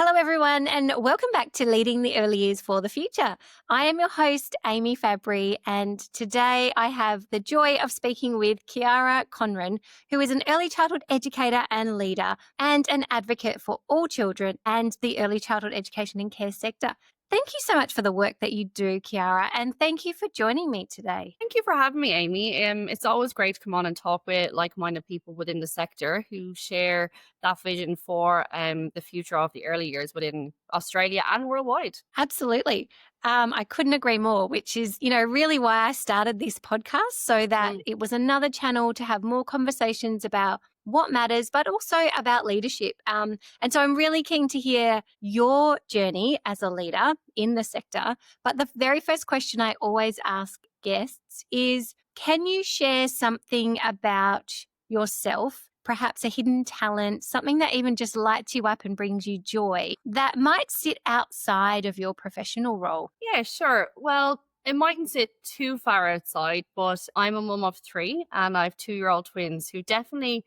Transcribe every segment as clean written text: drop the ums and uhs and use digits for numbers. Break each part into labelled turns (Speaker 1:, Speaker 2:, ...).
Speaker 1: Hello, everyone, and welcome back to Leading the Early Years for the Future. I am your host, Amie Fabry, and today I have the joy of speaking with Ciara Conran, who is an early childhood educator and leader and an advocate for all children and the early childhood education and care sector. Thank you so much for the work that you do, Ciara, and thank you for joining me today.
Speaker 2: Thank you for having me, Amy. It's always great to come on and talk with like-minded people within the sector who share that vision for the future of the early years within Australia and worldwide.
Speaker 1: Absolutely. I couldn't agree more, which is, really why I started this podcast so that
Speaker 2: Mm.
Speaker 1: it was another channel to have more conversations about what matters, but also about leadership. And so I'm really keen to hear your journey as a leader in the sector. But the very first question I always ask guests is, can you share something about yourself, perhaps a hidden talent, something that even just lights you up and brings you joy that might sit outside of your professional role?
Speaker 2: Yeah, sure. Well, it mightn't sit too far outside, but I'm a mum of three and I have 2-year-old twins who definitely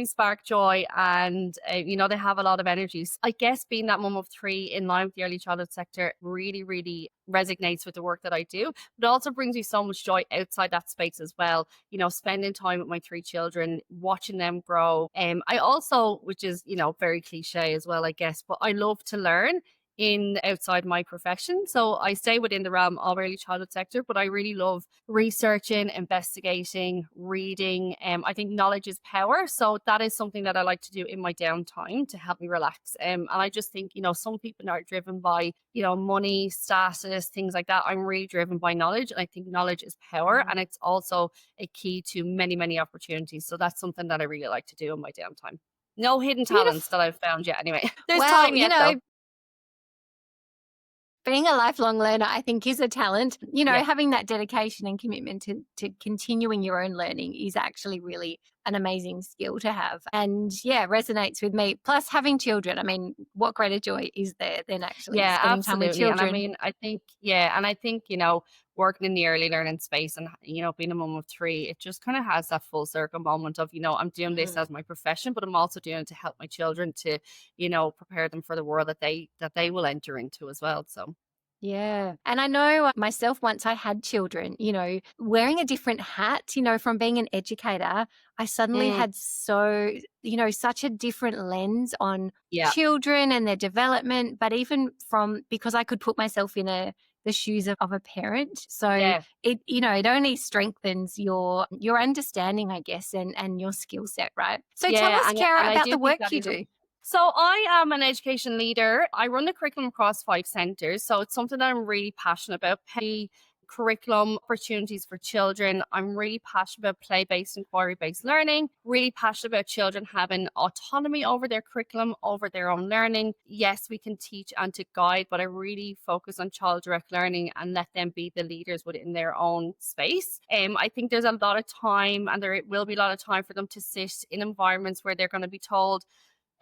Speaker 2: spark joy and, they have a lot of energies. I guess being that mum of three in line with the early childhood sector really resonates with the work that I do, but also brings me so much joy outside that space as well. Spending time with my three children, watching them grow. I also, which is, very cliche as well, I guess, but I love to learn in outside my profession. So I stay within the realm of early childhood sector, but I really love researching, investigating, reading. I think knowledge is power. So that is something that I like to do in my downtime to help me relax. And I just think, some people are driven by, money, status, things like that. I'm really driven by knowledge. And I think knowledge is power. And it's also a key to many opportunities. So that's something that I really like to do in my downtime. No hidden talents
Speaker 1: Beautiful.
Speaker 2: that I've found yet anyway. There's
Speaker 1: Well,
Speaker 2: time yet though.
Speaker 1: being a lifelong learner, I think, is a talent.
Speaker 2: Yeah.
Speaker 1: Having that dedication and commitment to continuing your own learning is actually really an amazing skill to have. And yeah, resonates with me. Plus, having children, I mean, what greater joy is there than actually
Speaker 2: Yeah,
Speaker 1: spending time with
Speaker 2: absolutely. And I
Speaker 1: children?
Speaker 2: mean, I think, working in the early learning space and, being a mom of three, it just kind of has that full circle moment of, I'm doing this
Speaker 1: Mm.
Speaker 2: as my profession, but I'm also doing it to help my children to, prepare them for the world that they will enter into as well. So
Speaker 1: Yeah. And I know myself, once I had children, wearing a different hat, from being an educator, I suddenly
Speaker 2: mm,
Speaker 1: had such a different lens on
Speaker 2: yeah.
Speaker 1: children and their development, but even from because I could put myself in the shoes of a parent. So
Speaker 2: Yeah.
Speaker 1: it only strengthens your understanding, I guess, and your skill set, right? So tell
Speaker 2: Yeah,
Speaker 1: us,
Speaker 2: and
Speaker 1: Kara,
Speaker 2: I
Speaker 1: about
Speaker 2: do
Speaker 1: the
Speaker 2: think
Speaker 1: work
Speaker 2: that
Speaker 1: you
Speaker 2: is
Speaker 1: do.
Speaker 2: so I am an education leader. I run the curriculum across 5 centres. So it's something that I'm really passionate about. Pay curriculum opportunities for children. I'm really passionate about play-based, inquiry-based learning. Really passionate about children having autonomy over their curriculum, over their own learning. Yes, we can teach and to guide, but I really focus on child direct learning and let them be the leaders within their own space. I think there's a lot of time, and there will be a lot of time for them to sit in environments where they're going to be told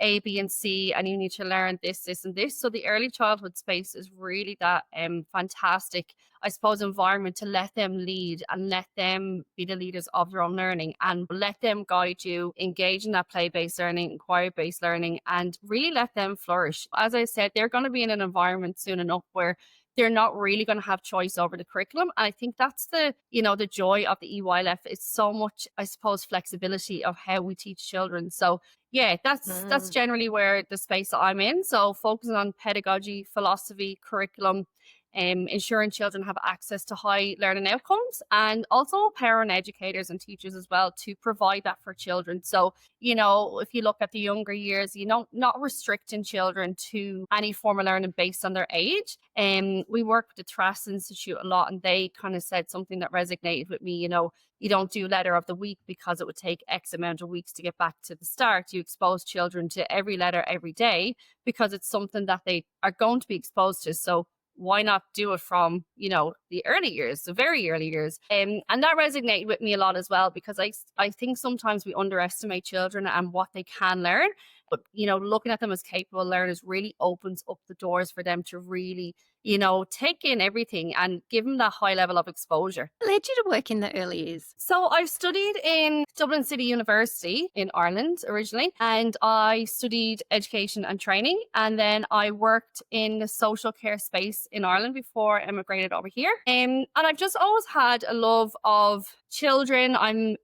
Speaker 2: a, B, and C, and you need to learn this, and this. So the early childhood space is really that fantastic, I suppose, environment to let them lead and let them be the leaders of their own learning and let them guide you, engage in that play-based learning, inquiry-based learning, and really let them flourish. As I said, they're going to be in an environment soon enough where they're not really going to have choice over the curriculum. And I think that's the joy of the EYLF. It's so much, I suppose, flexibility of how we teach children. So yeah, that's
Speaker 1: Mm.
Speaker 2: generally where the space that I'm in. So focusing on pedagogy, philosophy, curriculum, ensuring children have access to high learning outcomes, and also empowering educators and teachers as well to provide that for children. So, if you look at the younger years, not restricting children to any form of learning based on their age. We work with the Trust Institute a lot, and they kind of said something that resonated with me. You don't do letter of the week because it would take X amount of weeks to get back to the start. You expose children to every letter every day because it's something that they are going to be exposed to. So why not do it from, the early years, the very early years? And that resonated with me a lot as well, because I think sometimes we underestimate children and what they can learn. But, looking at them as capable learners really opens up the doors for them to really, take in everything and give them that high level of exposure.
Speaker 1: What led you to work in the early years?
Speaker 2: So I've studied in Dublin City University in Ireland originally, and I studied education and training. And then I worked in the social care space in Ireland before I immigrated over here. And I've just always had a love of children. I'm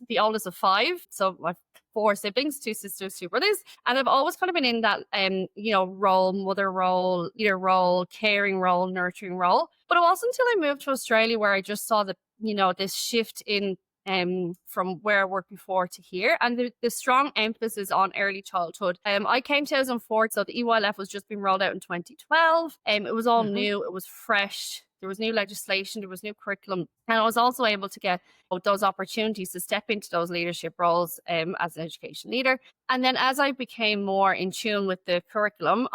Speaker 2: the oldest of five, so I've 4 siblings, 2 sisters, 2 brothers. And I've always kind of been in that, role, mother role, leader role, caring role, nurturing role. But it wasn't until I moved to Australia where I just saw this shift in from where I worked before to here, and the strong emphasis on early childhood. I came 2004, so the EYLF was just being rolled out in 2012. It was all new, it was fresh. There was new legislation, there was new curriculum, and I was also able to get those opportunities to step into those leadership roles as an education leader. And then as I became more in tune with the curriculum,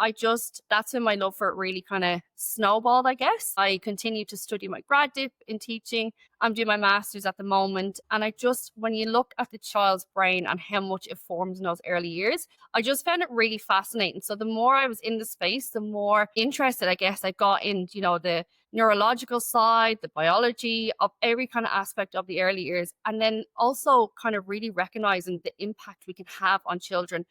Speaker 2: that's when my love for it really kind of snowballed, I guess. I continued to study my grad dip in teaching. I'm doing my master's at the moment. And when you look at the child's brain and how much it forms in those early years, I just found it really fascinating. So the more I was in the space, the more interested, I guess, I got in, the neurological side, the biology of every kind of aspect of the early years. And then also kind of really recognizing the impact we can have on children.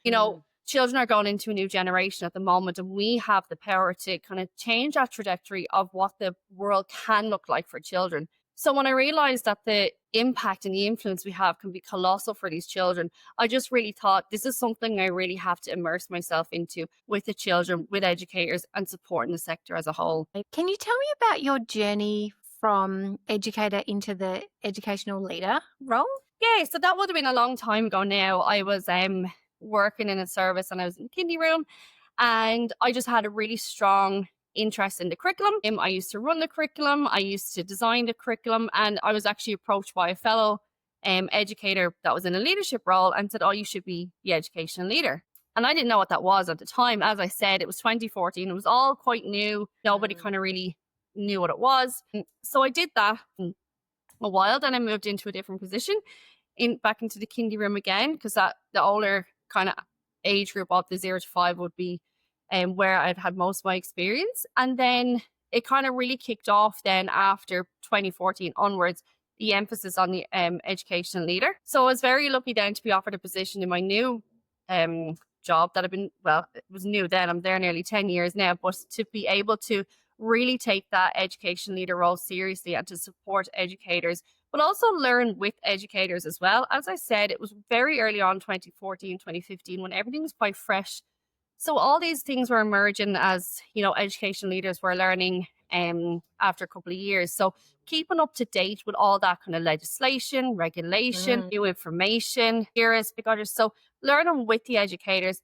Speaker 2: Children are going into a new generation at the moment, and we have the power to kind of change that trajectory of what the world can look like for children. So when I realized that the impact and the influence we have can be colossal for these children, I just really thought this is something I really have to immerse myself into with the children, with educators, and supporting the sector as a whole.
Speaker 1: Can you tell me about your journey from educator into the educational leader role?
Speaker 2: Yeah, so that would have been a long time ago now. I was working in a service and I was in the kindy room, and I just had a really strong interest in the curriculum. I used to run the curriculum, I used to design the curriculum, and I was actually approached by a fellow educator that was in a leadership role and said, "Oh, you should be the education leader." And I didn't know what that was at the time. As I said, it was 2014. It was all quite new. Nobody kind of really knew what it was. So I did that for a while. Then I moved into a different position, back into the kindy room again, because the older kind of age group of the 0 to 5 would be where I've had most of my experience. And then it kind of really kicked off then after 2014 onwards, the emphasis on the education leader. So I was very lucky then to be offered a position in my new job that it was new then. I'm there nearly 10 years now, but to be able to really take that education leader role seriously and to support educators, but also learn with educators as well. As I said, it was very early on, 2014, 2015, when everything was quite fresh. So all these things were emerging as, education leaders were learning after a couple of years. So keeping up to date with all that kind of legislation, regulation, new information, so learning with the educators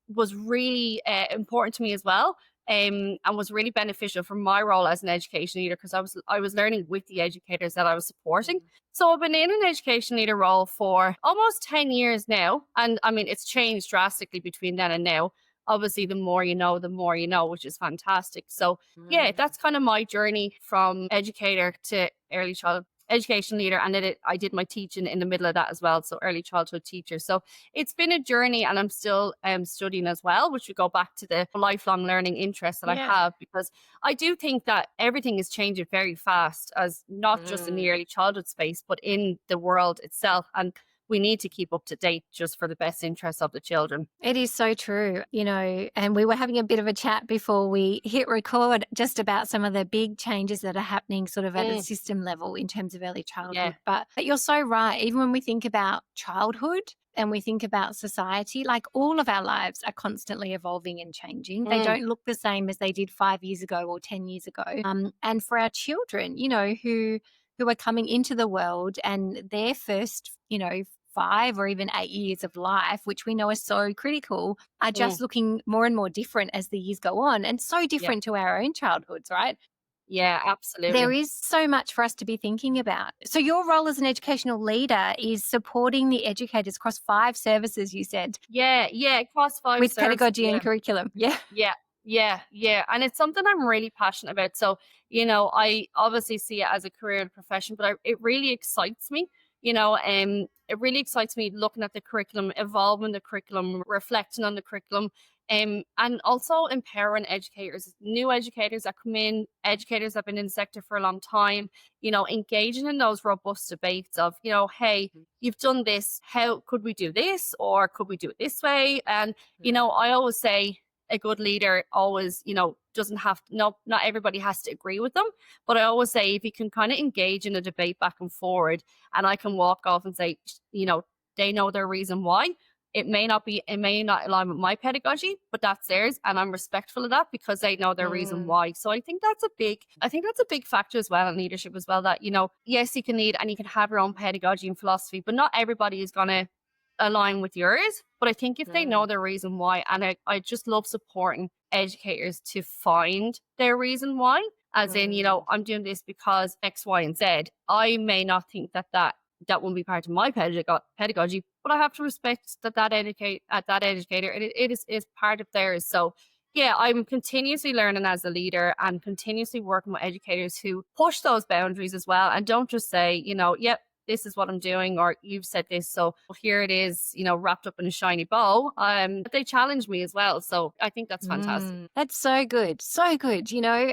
Speaker 2: was really important to me as well. And was really beneficial for my role as an education leader, because I was learning with the educators that I was supporting. So I've been in an education leader role for almost 10 years now. And I mean, it's changed drastically between then and now. Obviously, the more you know, which is fantastic. So yeah, that's kind of my journey from educator to early child education leader. And then I did my teaching in the middle of that as well. So early childhood teacher. So it's been a journey, and I'm still studying as well, which would go back to the lifelong learning interest that I have, because I do think that everything is changing very fast, as not just in the early childhood space, but in the world itself. And we need to keep up to date just for the best interests of the children.
Speaker 1: It is so true, and we were having a bit of a chat before we hit record just about some of the big changes that are happening sort of at a system level in terms of early childhood. But you're so right. Even when we think about childhood and we think about society, like all of our lives are constantly evolving and changing. They don't look the same as they did 5 years ago or 10 years ago. And for our children, who are coming into the world and their first, 5 or even 8 years of life, which we know are so critical, are just looking more and more different as the years go on, and so different to our own childhoods, right?
Speaker 2: Yeah, absolutely.
Speaker 1: There is so much for us to be thinking about. So your role as an educational leader is supporting the educators across 5 services, you said?
Speaker 2: Yeah, across 5
Speaker 1: with
Speaker 2: services.
Speaker 1: Pedagogy and curriculum.
Speaker 2: Yeah. And it's something I'm really passionate about. So, I obviously see it as a career and profession, but it really excites me. It really excites me looking at the curriculum, evolving the curriculum, reflecting on the curriculum, and also empowering educators, new educators that come in, educators that have been in the sector for a long time, engaging in those robust debates of, hey, you've done this, how could we do this? Or could we do it this way? And, I always say a good leader always, doesn't have to, no, not everybody has to agree with them. But I always say if you can kind of engage in a debate back and forward, and I can walk off and say, they know their reason why. It may not align with my pedagogy, but that's theirs. And I'm respectful of that because they know their reason why. So I think that's a big factor as well in leadership as well, that, yes, you can lead and you can have your own pedagogy and philosophy, but not everybody is going to align with yours. But I think if they know their reason why, and I just love supporting educators to find their reason why, as in, I'm doing this because X, Y, and Z. I may not think that won't be part of my pedagogy, but I have to respect that educator, and it is part of theirs. So yeah, I'm continuously learning as a leader and continuously working with educators who push those boundaries as well, and don't just say, yep, this is what I'm doing, or you've said this, so here it is, wrapped up in a shiny bow. But they challenge me as well. So I think that's fantastic.
Speaker 1: That's so good. So good.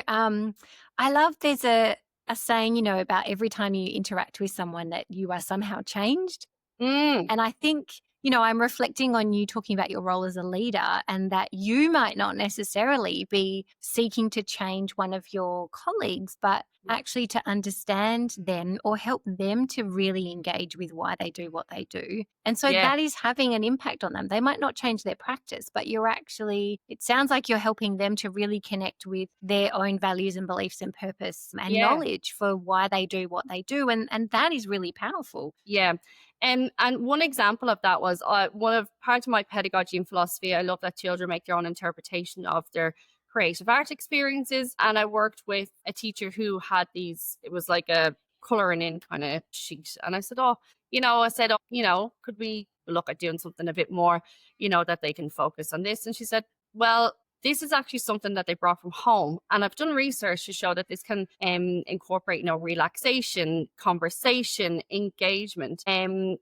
Speaker 1: I love there's a saying, about every time you interact with someone that you are somehow changed. And I think, I'm reflecting on you talking about your role as a leader, and that you might not necessarily be seeking to change one of your colleagues, but actually to understand them or help them to really engage with why they do what they do. And so that is having an impact on them. They might not change their practice, but it sounds like you're helping them to really connect with their own values and beliefs and purpose and knowledge for why they do what they do. And that is really powerful.
Speaker 2: Yeah. And one example of that was part of my pedagogy and philosophy. I love that children make their own interpretation of their creative art experiences. And I worked with a teacher who had it was like a coloring in kind of sheet. And I said, could we look at doing something a bit more, that they can focus on this? And she said, well, this is actually something that they brought from home. And I've done research to show that this can incorporate, relaxation, conversation, engagement.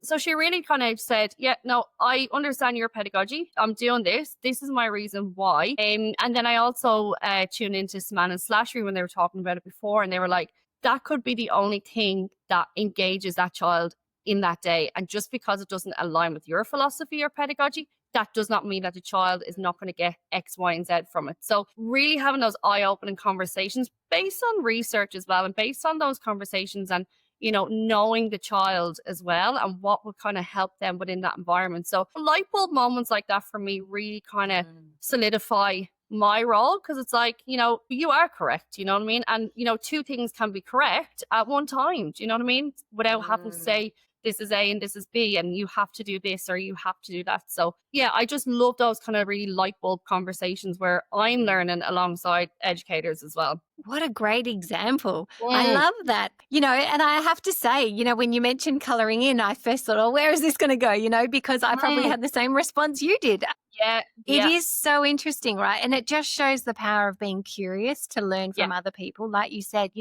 Speaker 2: So she really kind of said, yeah, no, I understand your pedagogy. I'm doing this. This is my reason why. And then I also tuned into Saman and Slashery when they were talking about it before. And they were like, that could be the only thing that engages that child in that day. And just because it doesn't align with your philosophy or pedagogy, that does not mean that the child is not going to get X, Y, and Z from it. So really having those eye-opening conversations based on research as well, and based on those conversations and, knowing the child as well and what would kind of help them within that environment. So light bulb moments like that for me really kind of solidify my role, because it's like, you are correct, you know what I mean? And, two things can be correct at one time, do you know what I mean? Without having to say, this is A and this is B, and you have to do this or you have to do that. So yeah, I just love those kind of really light bulb conversations where I'm learning alongside educators as well.
Speaker 1: What a great example. I love that. And I have to say, when you mentioned colouring in, I first thought, oh, where is this going to go? Because I probably had the same response you did.
Speaker 2: Yeah.
Speaker 1: It is so interesting, right? And it just shows the power of being curious to learn from other people. Like you said,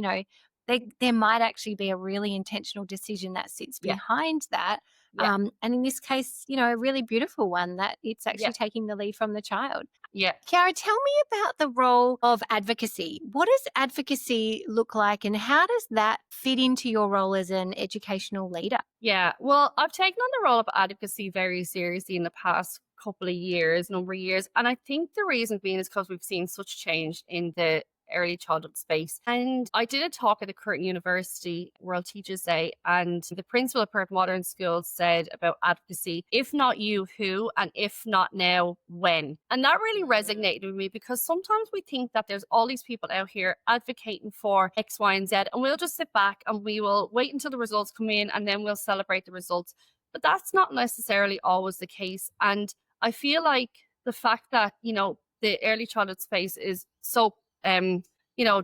Speaker 1: there might actually be a really intentional decision that sits behind that. And in this case, a really beautiful one that it's actually taking the lead from the child.
Speaker 2: Yeah.
Speaker 1: Ciara, tell me about the role of advocacy. What does advocacy look like, and how does that fit into your role as an educational leader?
Speaker 2: Yeah. Well, I've taken on the role of advocacy very seriously in the past number of years. And I think the reason being is because we've seen such change in the early childhood space. And I did a talk at the Curtin University World Teachers Day, and the principal of Perth Modern Schools said about advocacy, if not you, who? And if not now, when? And that really resonated with me, because sometimes we think that there's all these people out here advocating for X, Y, and Z, and we'll just sit back and we will wait until the results come in and then we'll celebrate the results. But that's not necessarily always the case. And I feel like the fact that, the early childhood space is so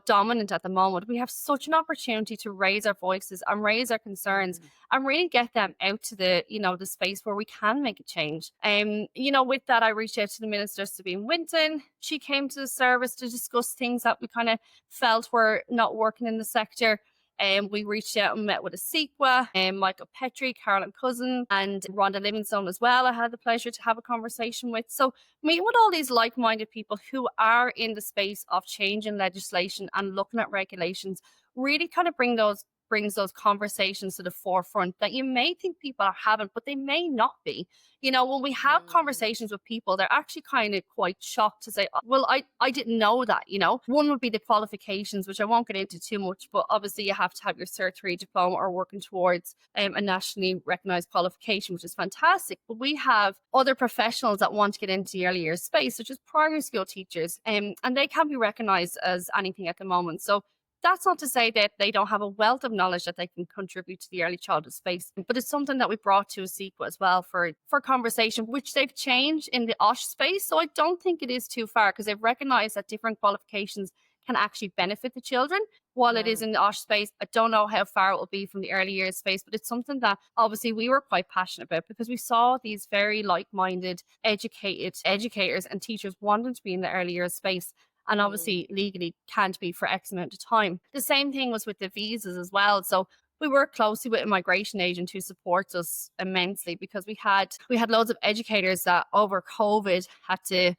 Speaker 2: dominant at the moment, we have such an opportunity to raise our voices and raise our concerns and really get them out to the, the space where we can make a change. With that, I reached out to the Minister, Sabine Winton. She came to the service to discuss things that we kind of felt were not working in the sector. We reached out and met with a CEQA, Michael Petrie, Carolyn Cousin, and Rhonda Livingstone as well. I had the pleasure to have a conversation with. So meeting with all these like-minded people who are in the space of changing legislation and looking at regulations really kind of brings those conversations to the forefront that you may think people are having, but they may not be. When we have conversations with people, they're actually kind of quite shocked to say, "Oh, well, I didn't know that." One would be the qualifications, which I won't get into too much, but obviously you have to have your Cert 3 diploma or working towards a nationally recognized qualification, which is fantastic. But we have other professionals that want to get into the early years space, such as primary school teachers, and they can't be recognized as anything at the moment. So that's not to say that they don't have a wealth of knowledge that they can contribute to the early childhood space, but it's something that we brought to a CEQA as well for conversation, which they've changed in the OSH space. So I don't think it is too far, because they've recognized that different qualifications can actually benefit the children. While it is in the OSH space, I don't know how far it will be from the early years space, but it's something that obviously we were quite passionate about, because we saw these very like-minded, educated educators and teachers wanting to be in the early years space, and obviously legally can't be for X amount of time. The same thing was with the visas as well. So we work closely with a migration agent who supports us immensely, because we had loads of educators that over COVID had to,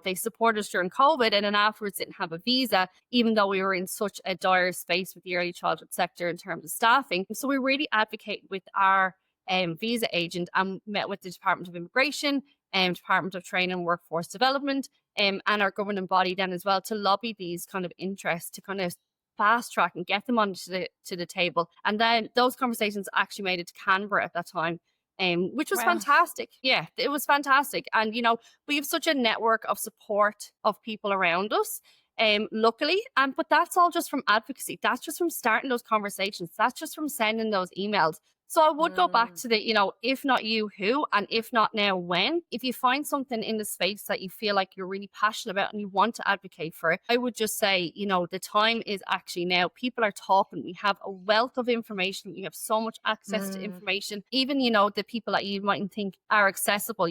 Speaker 2: they supported us during COVID and then afterwards didn't have a visa, even though we were in such a dire space with the early childhood sector in terms of staffing. So we really advocate with our visa agent and met with the Department of Immigration, Department of Training and Workforce Development, and our governing body then as well, to lobby these kind of interests to kind of fast track and get them onto the table. And then those conversations actually made it to Canberra at that time, which was fantastic. Yeah, it was fantastic. And, we have such a network of support of people around us, luckily. But that's all just from advocacy. That's just from starting those conversations. That's just from sending those emails. So I would go back to the, if not you, who, and if not now, when. If you find something in the space that you feel like you're really passionate about and you want to advocate for it, I would just say, the time is actually now. People are talking. We have a wealth of information. We have so much access to information. Even, the people that you mightn't think are accessible.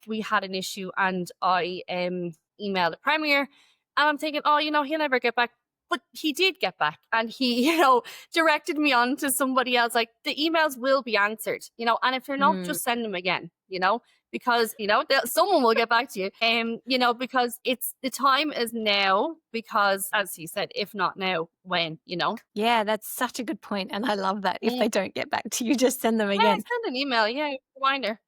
Speaker 2: We had an issue and I emailed the Premier, and I'm thinking, oh, he'll never get back. But he did get back, and he, directed me on to somebody else. Like, the emails will be answered, and if they're not, just send them again, because, someone will get back to you, because the time is now, because as he said, if not now, when,
Speaker 1: Yeah, that's such a good point. And I love that. If they don't get back to you, just send them again.
Speaker 2: Yeah, send an email. Yeah, reminder.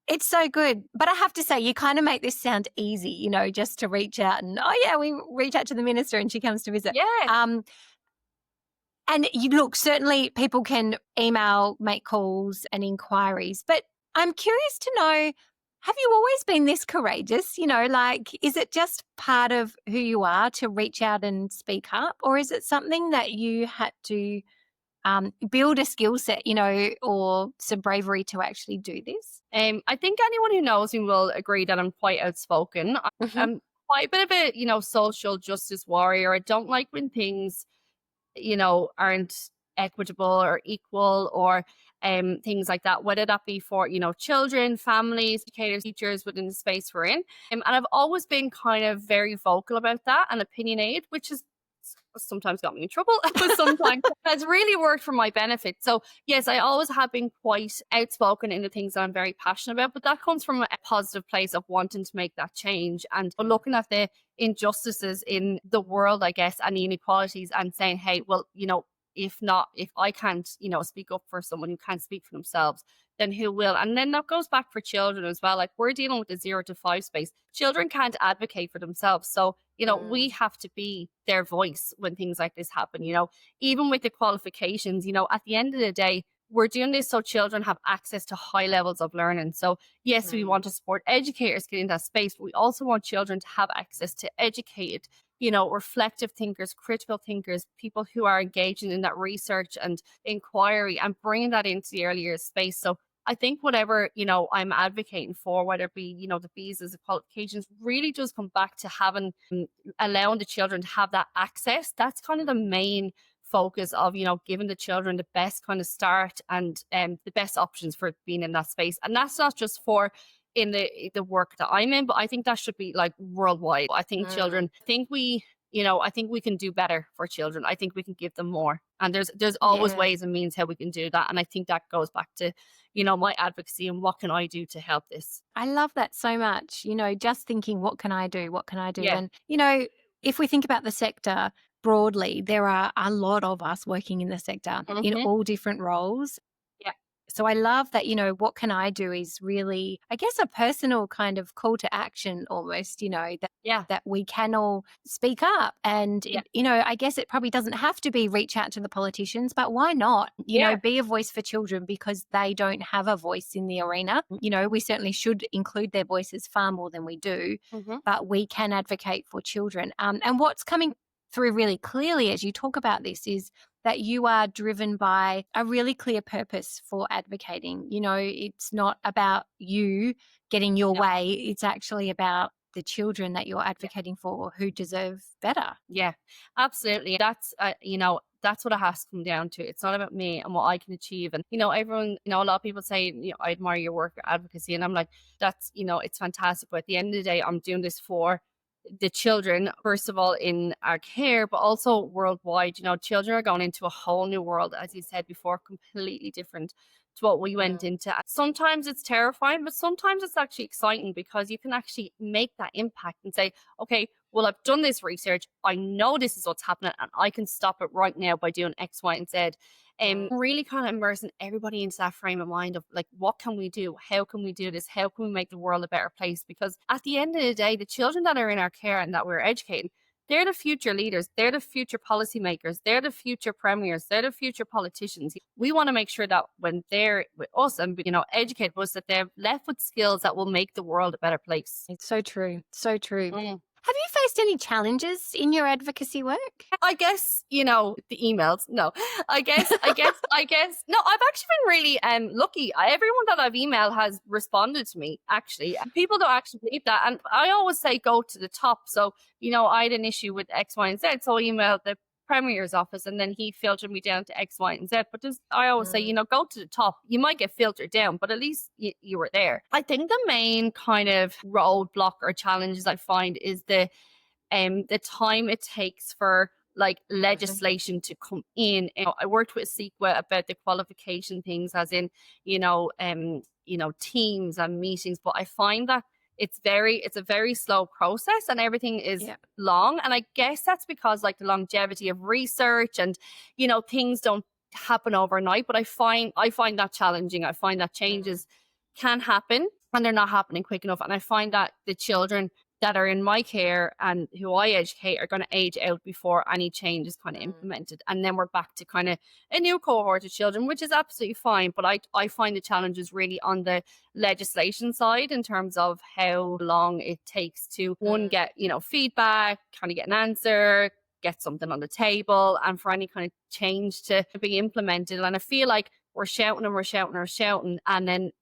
Speaker 1: It's so good. But I have to say, you kind of make this sound easy, just to reach out and, oh, yeah, we reach out to the minister and she comes to visit.
Speaker 2: Yeah.
Speaker 1: And you look, certainly people can email, make calls and inquiries. But I'm curious to know, have you always been this courageous? Is it just part of who you are to reach out and speak up? Or is it something that you had to build a skill set, or some bravery to actually do this?
Speaker 2: I think anyone who knows me will agree that I'm quite outspoken. I'm quite a bit of a, social justice warrior. I don't like when things, aren't equitable or equal, or things like that, whether that be for, children, families, educators, teachers within the space we're in. And I've always been kind of very vocal about that and opinionated, which is sometimes got me in trouble, but sometimes has really worked for my benefit. So yes, I always have been quite outspoken in the things that I'm very passionate about, but that comes from a positive place of wanting to make that change and looking at the injustices in the world, I guess, and the inequalities, and saying, hey, well, if I can't, speak up for someone who can't speak for themselves, then who will? And then that goes back for children as well. Like, we're dealing with the 0 to 5 space. Children can't advocate for themselves. So, we have to be their voice when things like this happen, even with the qualifications, at the end of the day, we're doing this so children have access to high levels of learning. So yes, we want to support educators get in that space, but we also want children to have access to educated, reflective thinkers, critical thinkers, people who are engaging in that research and inquiry and bringing that into the early years space. So I think whatever, I'm advocating for, whether it be, the visas, the qualifications, really does come back to allowing the children to have that access. That's kind of the main focus of, giving the children the best kind of start and the best options for being in that space. And that's not just for in the work that I'm in, but I think that should be like worldwide. I think children, I think we can do better for children. I think we can give them more. And there's always
Speaker 1: Yeah.
Speaker 2: ways and means how we can do that. And I think that goes back to, my advocacy and what can I do to help this.
Speaker 1: I love that so much. Just thinking, what can I do? What can I do?
Speaker 2: Yeah.
Speaker 1: And, if we think about the sector broadly, there are a lot of us working in the sector in
Speaker 2: Hmm.
Speaker 1: all different roles.
Speaker 2: Yeah.
Speaker 1: So I love that, what can I do is really, I guess, a personal kind of call to action almost,
Speaker 2: Yeah.
Speaker 1: that we can all speak up. And,
Speaker 2: Yeah.
Speaker 1: I guess it probably doesn't have to be reach out to the politicians, but why not,
Speaker 2: Yeah.
Speaker 1: be a voice for children because they don't have a voice in the arena. We certainly should include their voices far more than we do,
Speaker 2: Hmm.
Speaker 1: but we can advocate for children. And what's coming through really clearly as you talk about this is that you are driven by a really clear purpose for advocating. It's not about you getting your
Speaker 2: No.
Speaker 1: way. It's actually about the children that you're advocating for who deserve better.
Speaker 2: Yeah, absolutely. That's what it has to come down to. It's not about me and what I can achieve. And, everyone, a lot of people say, I admire your work at advocacy. And I'm like, it's fantastic. But at the end of the day, I'm doing this for the children, first of all, in our care, but also worldwide. Children are going into a whole new world, as you said before, completely different to what we went into. Sometimes it's terrifying, but sometimes it's actually exciting because you can actually make that impact and say, okay, well, I've done this research. I know this is what's happening and I can stop it right now by doing X, Y, and Z. Really kind of immersing everybody into that frame of mind of like, what can we do? How can we do this? How can we make the world a better place? Because at the end of the day, the children that are in our care and that we're educating, they're the future leaders. They're the future policymakers. They're the future premiers. They're the future politicians. We want to make sure that when they're with us and, educate us, that they're left with skills that will make the world a better place.
Speaker 1: It's so true. So true.
Speaker 2: Mm.
Speaker 1: Have you faced any challenges in your advocacy work?
Speaker 2: I guess, the emails. No, no, I've actually been really lucky. Everyone that I've emailed has responded to me, actually. People don't actually believe that. And I always say go to the top. So, I had an issue with X, Y, and Z. So I emailed the Premier's office and then he filtered me down to X, Y, and Z. But I always say, go to the top. You might get filtered down, but at least you were there. I think the main kind of roadblock or challenges I find is the time it takes for like legislation to come in. I worked with CEQA about the qualification things, as in, teams and meetings, but I find that it's a very slow process and everything is long. And I guess that's because like the longevity of research and, things don't happen overnight. But I find that challenging. I find that changes can happen and they're not happening quick enough. And I find that the children that are in my care and who I educate are going to age out before any change is kind of implemented. And then we're back to kind of a new cohort of children, which is absolutely fine. But I find the challenges really on the legislation side in terms of how long it takes to one, get, feedback, kind of get an answer, get something on the table, and for any kind of change to be implemented. And I feel like we're shouting and we're shouting and we're shouting. And then,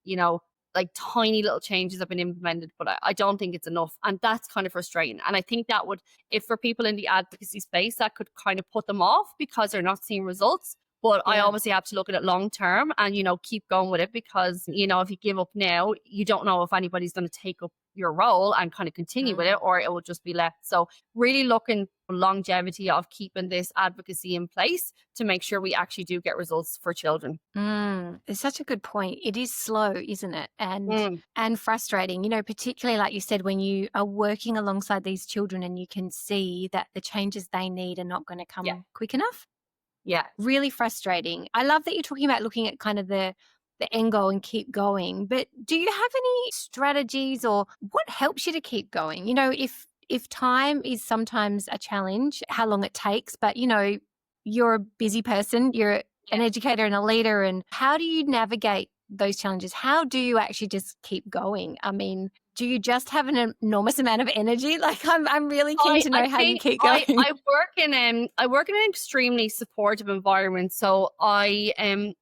Speaker 2: like tiny little changes have been implemented, but I don't think it's enough. And that's kind of frustrating. And I think that would, if for people in the advocacy space, that could kind of put them off because they're not seeing results. But I obviously have to look at it long term and, keep going with it because, if you give up now, you don't know if anybody's going to take up your role and kind of continue with it or it will just be left. So really looking for longevity of keeping this advocacy in place to make sure we actually do get results for children.
Speaker 1: It's such a good point. It is slow, isn't it? And frustrating, particularly like you said, when you are working alongside these children and you can see that the changes they need are not going to come quick enough.
Speaker 2: Yeah.
Speaker 1: Really frustrating. I love that you're talking about looking at kind of the end goal and keep going. But do you have any strategies or what helps you to keep going? If time is sometimes a challenge, how long it takes, but you're a busy person, you're an educator and a leader, and how do you navigate those challenges? How do you actually just keep going? I mean, do you just have an enormous amount of energy? Like I'm really keen to know how you keep going.
Speaker 2: I work in an extremely supportive environment, so I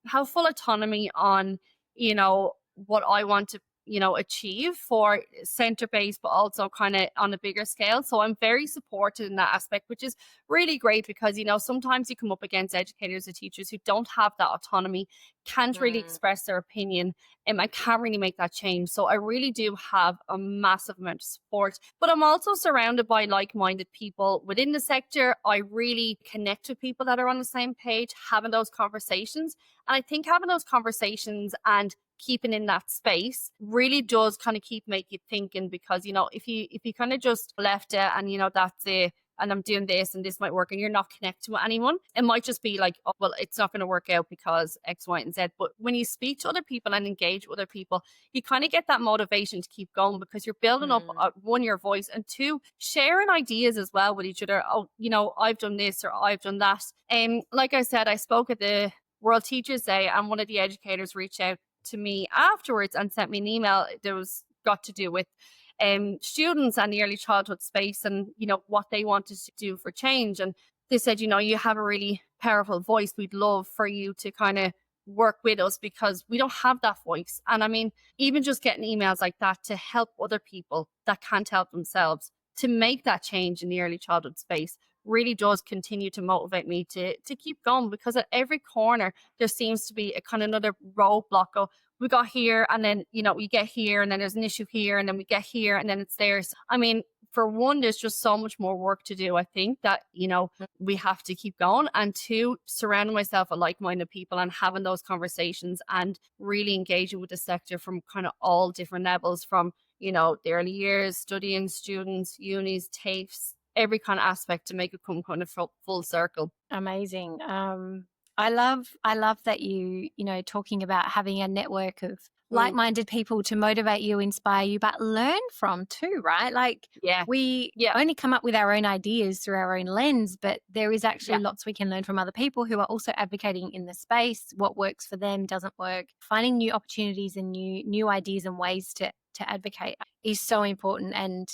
Speaker 2: have full autonomy on what I want to achieve for center based, but also kind of on a bigger scale. So I'm very supported in that aspect, which is really great because, sometimes you come up against educators or teachers who don't have that autonomy, can't really
Speaker 1: Mm.
Speaker 2: express their opinion, and can't really make that change. So I really do have a massive amount of support, but I'm also surrounded by like-minded people within the sector. I really connect with people that are on the same page, having those conversations. And I think having those conversations and keeping in that space really does kind of keep make you thinking, because if you kind of just left it and that's it, and I'm doing this and this might work, and you're not connecting with anyone, it might just be like, oh, well, it's not going to work out because X, Y, and Z. But when you speak to other people and engage with other people, you kind of get that motivation to keep going, because you're building up,
Speaker 1: Mm.
Speaker 2: one, your voice, and two, sharing ideas as well with each other. Oh, I've done this or I've done that. Like I said, I spoke at the World Teachers Day, and one of the educators reached out to me afterwards and sent me an email that was got to do with students and the early childhood space, and what they wanted to do for change. And they said, you have a really powerful voice, we'd love for you to kind of work with us because we don't have that voice. And I mean, even just getting emails like that to help other people that can't help themselves, to make that change in the early childhood space, really does continue to motivate me to keep going, because at every corner there seems to be a kind of another roadblock. Oh, we got here, and then we get here, and then there's an issue here, and then we get here, and then it's there. So, I mean, for one, there's just so much more work to do. I think that we have to keep going, and two, surrounding myself with like-minded people and having those conversations and really engaging with the sector from kind of all different levels, from the early years, studying students, unis, TAFEs, every kind of aspect, to make it come kind of full circle.
Speaker 1: Amazing. I love that talking about having a network of
Speaker 2: Mm,
Speaker 1: like-minded people to motivate you, inspire you, but learn from too, right? Like,
Speaker 2: yeah,
Speaker 1: we
Speaker 2: yeah,
Speaker 1: only come up with our own ideas through our own lens, but there is actually
Speaker 2: yeah,
Speaker 1: lots we can learn from other people who are also advocating in the space. What works for them doesn't work. Finding new opportunities and new ideas and ways to advocate is so important, and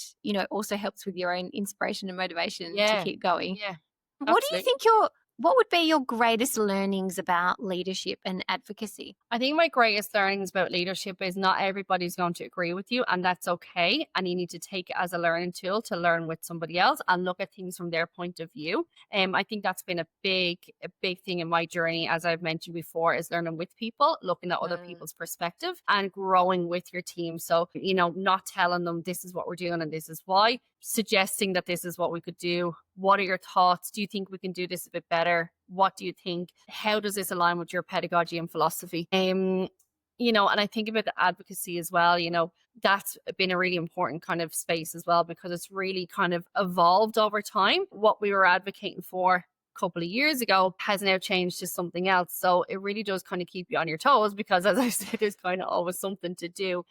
Speaker 1: also helps with your own inspiration and motivation to
Speaker 2: yeah,
Speaker 1: keep going.
Speaker 2: yeah,
Speaker 1: What do you
Speaker 2: absolutely.
Speaker 1: think what would be your greatest learnings about leadership and advocacy?
Speaker 2: I think my greatest learnings about leadership is not everybody's going to agree with you, and that's okay. And you need to take it as a learning tool to learn with somebody else and look at things from their point of view. I think that's been a big thing in my journey, as I've mentioned before, is learning with people, looking at other
Speaker 1: Mm.
Speaker 2: people's perspective, and growing with your team. So, not telling them this is what we're doing and this is why, suggesting that this is what we could do. What are your thoughts? Do you think we can do this a bit better? What do you think? How does this align with your pedagogy and philosophy? And I think about the advocacy as well, that's been a really important kind of space as well, because it's really kind of evolved over time. What we were advocating for a couple of years ago has now changed to something else. So it really does kind of keep you on your toes, because as I said, there's kind of always something to do.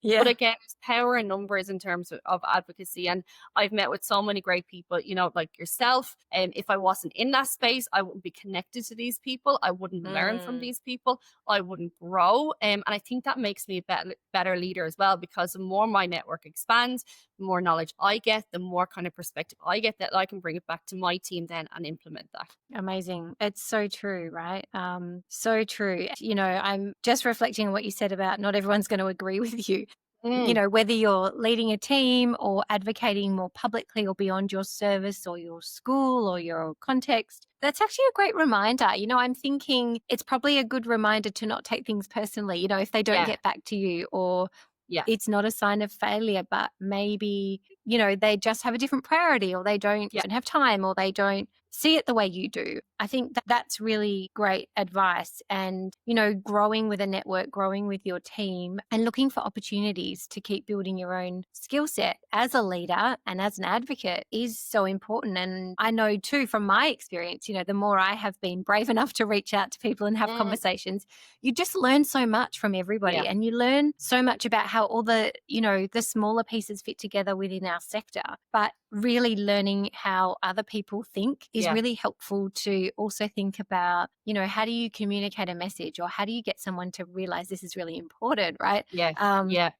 Speaker 2: But
Speaker 1: Yeah.
Speaker 2: again, there's power in numbers in terms of advocacy. And I've met with so many great people, like yourself. And if I wasn't in that space, I wouldn't be connected to these people. I wouldn't learn from
Speaker 1: Mm.
Speaker 2: these people. I wouldn't grow. And I think that makes me a better leader as well, because the more my network expands, the more knowledge I get, the more kind of perspective I get, that I can bring it back to my team then and implement that.
Speaker 1: Amazing. It's so true, right? So true. I'm just reflecting on what you said about not everyone's going to agree with you.
Speaker 2: Mm,
Speaker 1: Whether you're leading a team or advocating more publicly or beyond your service or your school or your context, that's actually a great reminder. I'm thinking it's probably a good reminder to not take things personally, if they don't
Speaker 2: yeah.
Speaker 1: get back to you, or
Speaker 2: Yeah.
Speaker 1: it's not a sign of failure, but maybe, they just have a different priority, or they don't
Speaker 2: Yeah.
Speaker 1: have time, or they don't see it the way you do. I think that that's really great advice. And, growing with a network, growing with your team, and looking for opportunities to keep building your own skill set as a leader and as an advocate is so important. And I know too, from my experience, the more I have been brave enough to reach out to people and have
Speaker 2: Mm,
Speaker 1: conversations, you just learn so much from everybody,
Speaker 2: yeah.
Speaker 1: and you learn so much about how all the smaller pieces fit together within our sector. But really learning how other people think is
Speaker 2: Yeah.
Speaker 1: really helpful to also think about, how do you communicate a message, or how do you get someone to realize this is really important, right?
Speaker 2: Yeah. Yeah.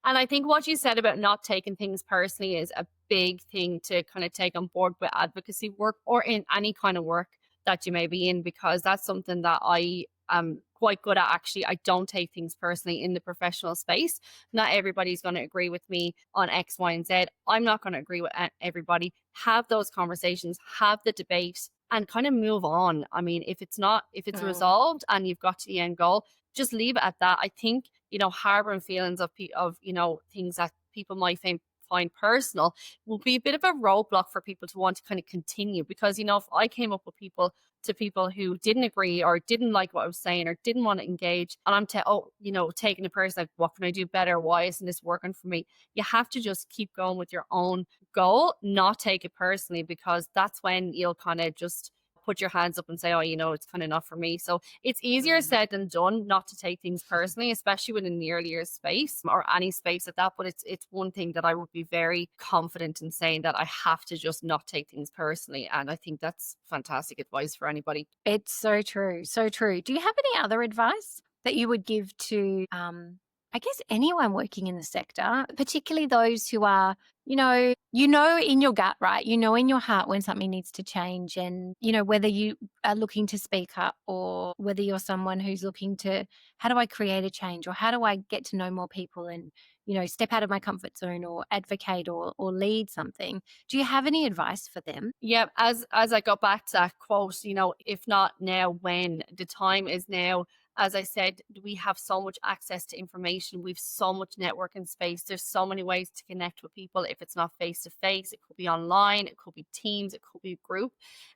Speaker 2: And I think what you said about not taking things personally is a big thing to kind of take on board with advocacy work, or in any kind of work that you may be in, because that's something that I am quite good at actually, I don't take things personally in the professional space. Not everybody's going to agree with me on X, Y, and Z. I'm not going to agree with everybody. Have those conversations, have the debate, and kind of move on. I mean, if it's
Speaker 1: Mm,
Speaker 2: resolved and you've got to the end goal, just leave it at that. I think, harboring feelings of things that people might find personal will be a bit of a roadblock for people to want to kind of continue. Because, if I came up with people who didn't agree or didn't like what I was saying or didn't want to engage, and taking a person like, what can I do better? Why isn't this working for me? You have to just keep going with your own goal, not take it personally, because that's when you'll kind of just put your hands up and say, oh, it's kind of not for me. So it's easier
Speaker 1: mm.
Speaker 2: said than done not to take things personally, especially within the earlier space or any space at that. But it's one thing that I would be very confident in saying, that I have to just not take things personally. And I think that's fantastic advice for anybody.
Speaker 1: It's so true. So true. Do you have any other advice that you would give to, I guess, anyone working in the sector, particularly those who are, in your gut, right? You know in your heart when something needs to change, and, whether you are looking to speak up or whether you're someone who's looking to, how do I create a change, or how do I get to know more people and, step out of my comfort zone or advocate or lead something. Do you have any advice for them?
Speaker 2: Yeah, as I go back to that quote, if not now, when? The time is now. As I said, we have so much access to information. We've so much networking space. There's so many ways to connect with people. If it's not face to face, it could be online, it could be Teams, it could be a group.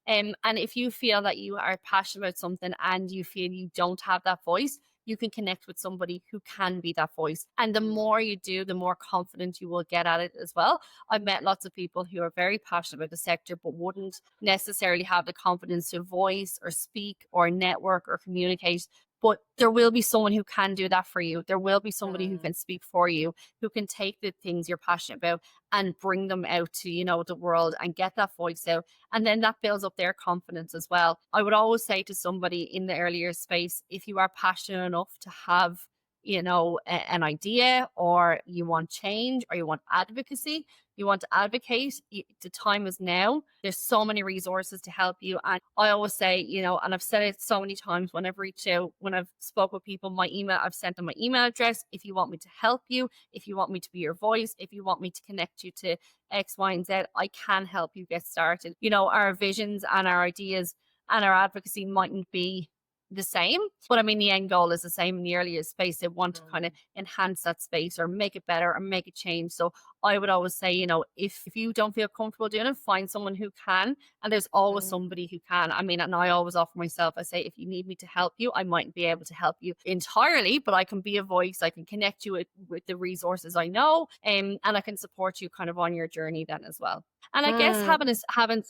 Speaker 2: And if you feel that you are passionate about something and you feel you don't have that voice, you can connect with somebody who can be that voice. And the more you do, the more confident you will get at it as well. I've met lots of people who are very passionate about the sector, but wouldn't necessarily have the confidence to voice or speak or network or communicate. But there will be someone who can do that for you. There will be somebody who
Speaker 1: Mm,
Speaker 2: can speak for you, who can take the things you're passionate about and bring them out to, the world, and get that voice out. And then that builds up their confidence as well. I would always say to somebody in the earlier space, if you are passionate enough to have, an idea, or you want change, or you want advocacy, you want to advocate, the time is now. There's so many resources to help you. And I always say, and I've said it so many times when I've reached out, when I've spoke with people, I've sent them my email address. If you want me to help you, if you want me to be your voice, if you want me to connect you to X, Y, and Z, I can help you get started. Our visions and our ideas and our advocacy mightn't be the same, but I mean, the end goal is the same in the earlier space. They want to kind of
Speaker 1: mm,
Speaker 2: enhance that space or make it better or make it change. So I would always say, if you don't feel comfortable doing it, find someone who can. And there's always
Speaker 1: mm,
Speaker 2: somebody who can. I mean, and I always offer myself, I say, if you need me to help you, I mightn't be able to help you entirely, but I can be a voice. I can connect you with the resources I know, and I can support you kind of on your journey then as well. And I guess
Speaker 1: mm,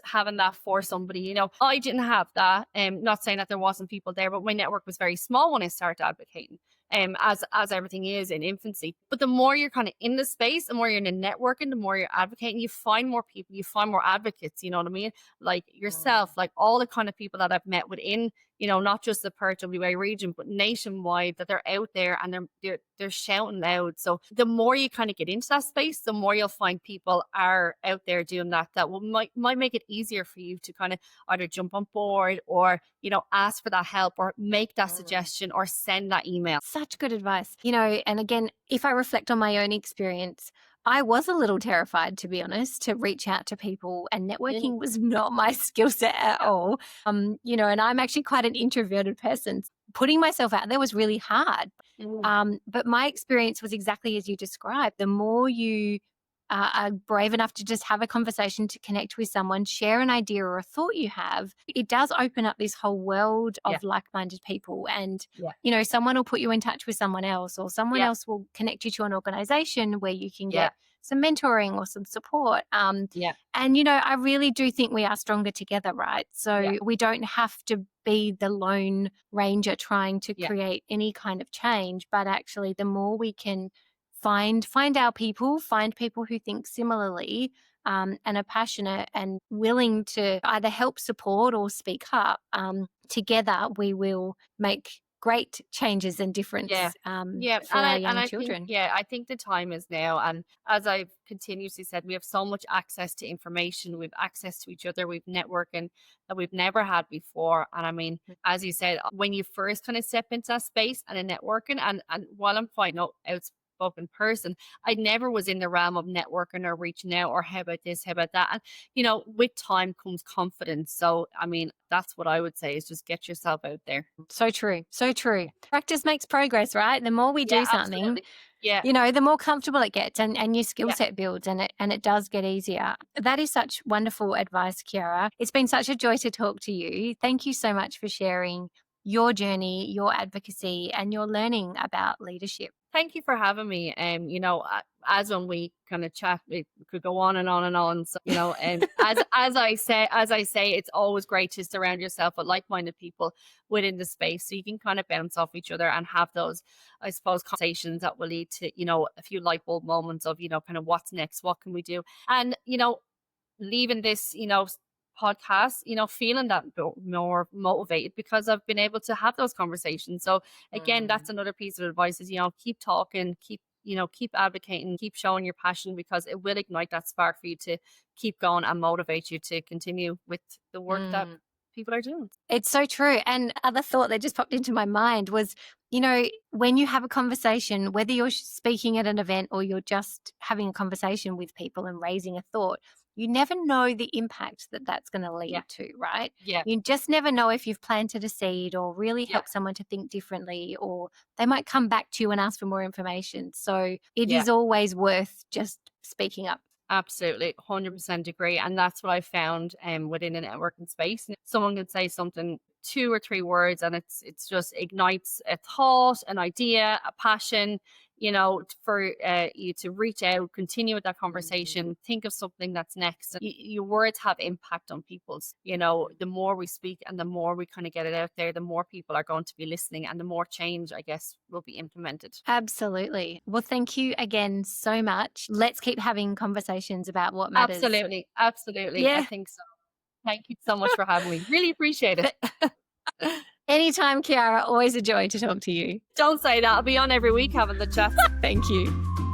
Speaker 2: having that for somebody, I didn't have that. Not saying that there wasn't people there, but my network was very small when I started advocating. As everything is in infancy. But the more you're kind of in the space, the more you're in the networking, the more you're advocating, you find more people, you find more advocates, you know what I mean? Like
Speaker 1: mm.
Speaker 2: yourself, like all the kind of people that I've met within, not just the Perth WA region, but nationwide, that they're out there and they're shouting loud. So the more you kind of get into that space, the more you'll find people are out there doing that might make it easier for you to kind of either jump on board, or ask for that help, or make that
Speaker 1: Mm.
Speaker 2: suggestion, or send that email.
Speaker 1: Such good advice. And again, if I reflect on my own experience, I was a little terrified, to be honest, to reach out to people, and
Speaker 2: Mm,
Speaker 1: networking was not my skill set at
Speaker 2: yeah.
Speaker 1: all. And I'm actually quite an introverted person. Putting myself out there was really hard.
Speaker 2: Mm,
Speaker 1: But my experience was exactly as you described. The more you are brave enough to just have a conversation, to connect with someone, share an idea or a thought you have, it does open up this whole world
Speaker 2: yeah.
Speaker 1: of like-minded people. And,
Speaker 2: Yeah.
Speaker 1: someone will put you in touch with someone else, or someone
Speaker 2: Yeah.
Speaker 1: else will connect you to an organization where you can
Speaker 2: Yeah.
Speaker 1: get some mentoring or some support.
Speaker 2: Yeah.
Speaker 1: And, I really do think we are stronger together, right?
Speaker 2: Yeah.
Speaker 1: So we don't have to be the lone ranger trying to
Speaker 2: Yeah.
Speaker 1: create any kind of change, but actually the more we can find our people, find people who think similarly, and are passionate and willing to either help support or speak up, together we will make great changes and difference
Speaker 2: Yeah. Yeah,
Speaker 1: for our
Speaker 2: and
Speaker 1: young
Speaker 2: I think,
Speaker 1: children.
Speaker 2: yeah, I think the time is now. And as I've continuously said, we have so much access to information. We've access to each other. We've networking that we've never had before. And I mean, as you said, when you first kind of step into that space and in networking, and while I'm quite no outspoken person, I never was in the realm of networking or reaching out or how about this, how about that. And with time comes confidence. So I mean, that's what I would say is just get yourself out there.
Speaker 1: So true. So true. Practice makes progress, right? The more we
Speaker 2: Yeah,
Speaker 1: do something,
Speaker 2: absolutely. Yeah.
Speaker 1: the more comfortable it gets, and your skill
Speaker 2: Yeah.
Speaker 1: set builds, and it does get easier. That is such wonderful advice, Ciara. It's been such a joy to talk to you. Thank you so much for sharing your journey, your advocacy, and your learning about leadership.
Speaker 2: Thank you for having me. As when we kind of chat, it could go on and on and on. So, and as I say, it's always great to surround yourself with like-minded people within the space, so you can kind of bounce off each other and have those, I suppose, conversations that will lead to, a few light bulb moments of, kind of what's next, what can we do, and leaving this, podcast, feeling that more motivated because I've been able to have those conversations. So again, that's another piece of advice is, keep talking, keep advocating, keep showing your passion, because it will ignite that spark for you to keep going and motivate you to continue with the work that people are doing.
Speaker 1: It's so true. And other thought that just popped into my mind was, when you have a conversation, whether you're speaking at an event or you're just having a conversation with people and raising a thought, you never know the impact that that's going to lead
Speaker 2: Yeah.
Speaker 1: to, right?
Speaker 2: Yeah.
Speaker 1: You just never know if you've planted a seed or really
Speaker 2: Yeah.
Speaker 1: helped someone to think differently, or they might come back to you and ask for more information. So it
Speaker 2: Yeah.
Speaker 1: is always worth just speaking up.
Speaker 2: Absolutely, 100% agree. And that's what I found within a networking space. Someone can say something, 2 or 3 words, and it's just ignites a thought, an idea, a passion, for you to reach out, continue with that conversation, think of something that's next. Your words have impact on people's, the more we speak and the more we kind of get it out there, the more people are going to be listening and the more change, I guess, will be implemented.
Speaker 1: Absolutely. Well, thank you again so much. Let's keep having conversations about what matters.
Speaker 2: Absolutely. Absolutely. I
Speaker 1: Yeah.
Speaker 2: think so. Thank you so much for having me. Really appreciate it.
Speaker 1: Anytime, Ciara. Always a joy to talk to you.
Speaker 2: Don't say that. I'll be on every week having the chat.
Speaker 1: Thank you.